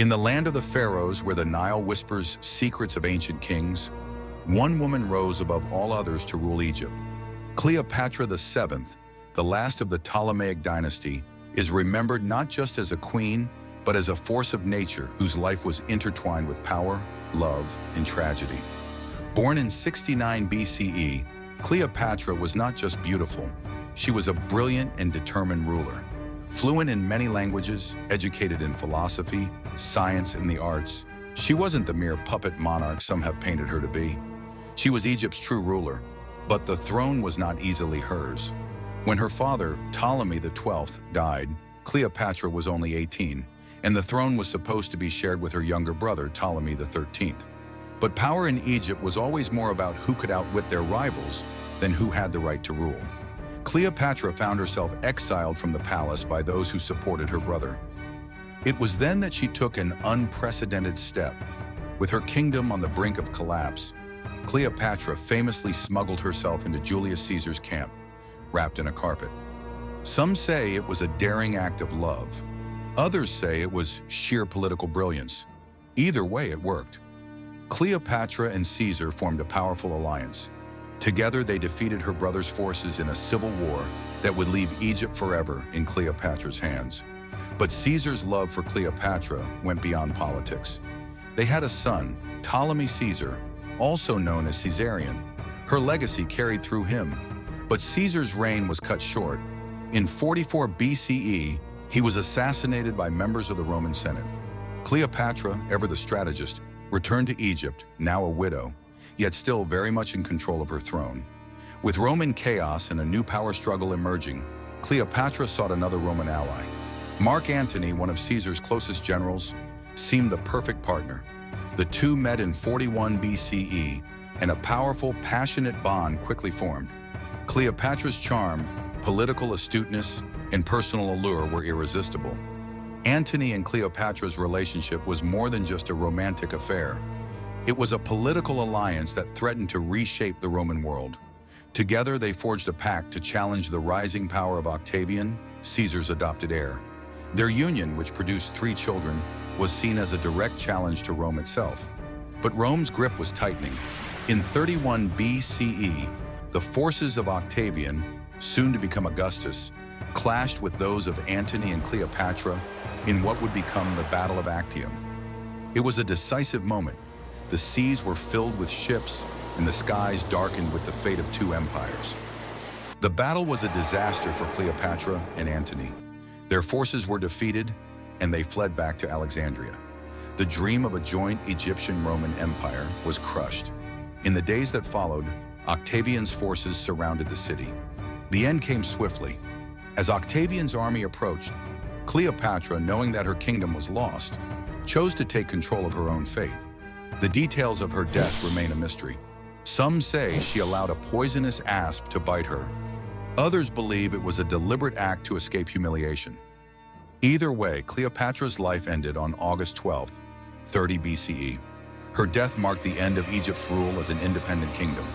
In the land of the pharaohs, where the Nile whispers secrets of ancient kings, one woman rose above all others to rule Egypt. Cleopatra VII, the last of the Ptolemaic dynasty, is remembered not just as a queen, but as a force of nature whose life was intertwined with power, love, and tragedy. Born in 69 BCE, Cleopatra was not just beautiful, she was a brilliant and determined ruler. Fluent in many languages, educated in philosophy, science, and the arts, she wasn't the mere puppet monarch some have painted her to be. She was Egypt's true ruler, but the throne was not easily hers. When her father, Ptolemy XII, died, Cleopatra was only 18, and the throne was supposed to be shared with her younger brother, Ptolemy XIII. But power in Egypt was always more about who could outwit their rivals than who had the right to rule. Cleopatra found herself exiled from the palace by those who supported her brother. It was then that she took an unprecedented step. With her kingdom on the brink of collapse, Cleopatra famously smuggled herself into Julius Caesar's camp, wrapped in a carpet. Some say it was a daring act of love. Others say it was sheer political brilliance. Either way, it worked. Cleopatra and Caesar formed a powerful alliance. Together, they defeated her brother's forces in a civil war that would leave Egypt forever in Cleopatra's hands. But Caesar's love for Cleopatra went beyond politics. They had a son, Ptolemy Caesar, also known as Caesarion. Her legacy carried through him, but Caesar's reign was cut short. In 44 BCE, he was assassinated by members of the Roman Senate. Cleopatra, ever the strategist, returned to Egypt, now a widow, yet still very much in control of her throne. With Roman chaos and a new power struggle emerging, Cleopatra sought another Roman ally. Mark Antony, one of Caesar's closest generals, seemed the perfect partner. The two met in 41 BCE, and a powerful, passionate bond quickly formed. Cleopatra's charm, political astuteness, and personal allure were irresistible. Antony and Cleopatra's relationship was more than just a romantic affair. It was a political alliance that threatened to reshape the Roman world. Together, they forged a pact to challenge the rising power of Octavian, Caesar's adopted heir. Their union, which produced 3 children, was seen as a direct challenge to Rome itself. But Rome's grip was tightening. In 31 BCE, the forces of Octavian, soon to become Augustus, clashed with those of Antony and Cleopatra in what would become the Battle of Actium. It was a decisive moment. The seas were filled with ships, and the skies darkened with the fate of 2 empires. The battle was a disaster for Cleopatra and Antony. Their forces were defeated, and they fled back to Alexandria. The dream of a joint Egyptian-Roman empire was crushed. In the days that followed, Octavian's forces surrounded the city. The end came swiftly. As Octavian's army approached, Cleopatra, knowing that her kingdom was lost, chose to take control of her own fate. The details of her death remain a mystery. Some say she allowed a poisonous asp to bite her. Others believe it was a deliberate act to escape humiliation. Either way, Cleopatra's life ended on August 12th, 30 BCE. Her death marked the end of Egypt's rule as an independent kingdom.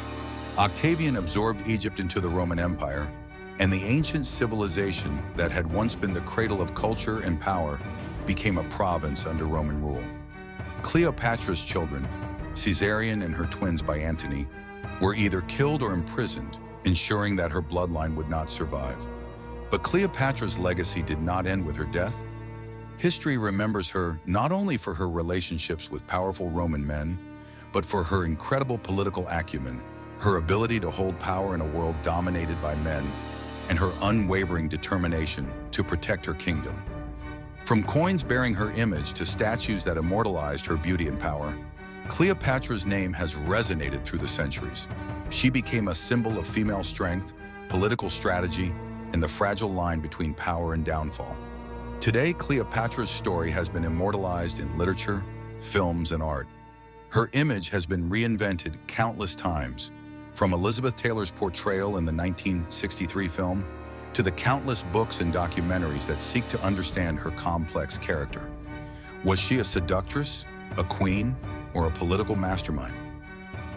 Octavian absorbed Egypt into the Roman Empire, and the ancient civilization that had once been the cradle of culture and power became a province under Roman rule. Cleopatra's children, Caesarion and her twins by Antony, were either killed or imprisoned, ensuring that her bloodline would not survive. But Cleopatra's legacy did not end with her death. History remembers her not only for her relationships with powerful Roman men, but for her incredible political acumen, her ability to hold power in a world dominated by men, and her unwavering determination to protect her kingdom. From coins bearing her image to statues that immortalized her beauty and power, Cleopatra's name has resonated through the centuries. She became a symbol of female strength, political strategy, and the fragile line between power and downfall. Today, Cleopatra's story has been immortalized in literature, films, and art. Her image has been reinvented countless times, from Elizabeth Taylor's portrayal in the 1963 film to the countless books and documentaries that seek to understand her complex character. Was she a seductress, a queen, or a political mastermind?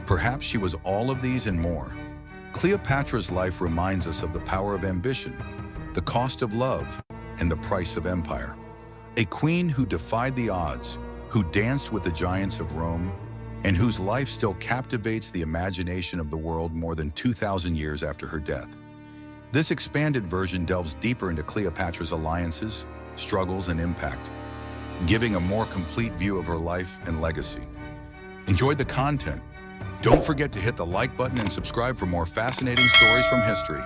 Perhaps she was all of these and more. Cleopatra's life reminds us of the power of ambition, the cost of love, and the price of empire. A queen who defied the odds, who danced with the giants of Rome, and whose life still captivates the imagination of the world more than 2,000 years after her death. This expanded version delves deeper into Cleopatra's alliances, struggles, and impact, giving a more complete view of her life and legacy. Enjoyed the content? Don't forget to hit the like button and subscribe for more fascinating stories from history.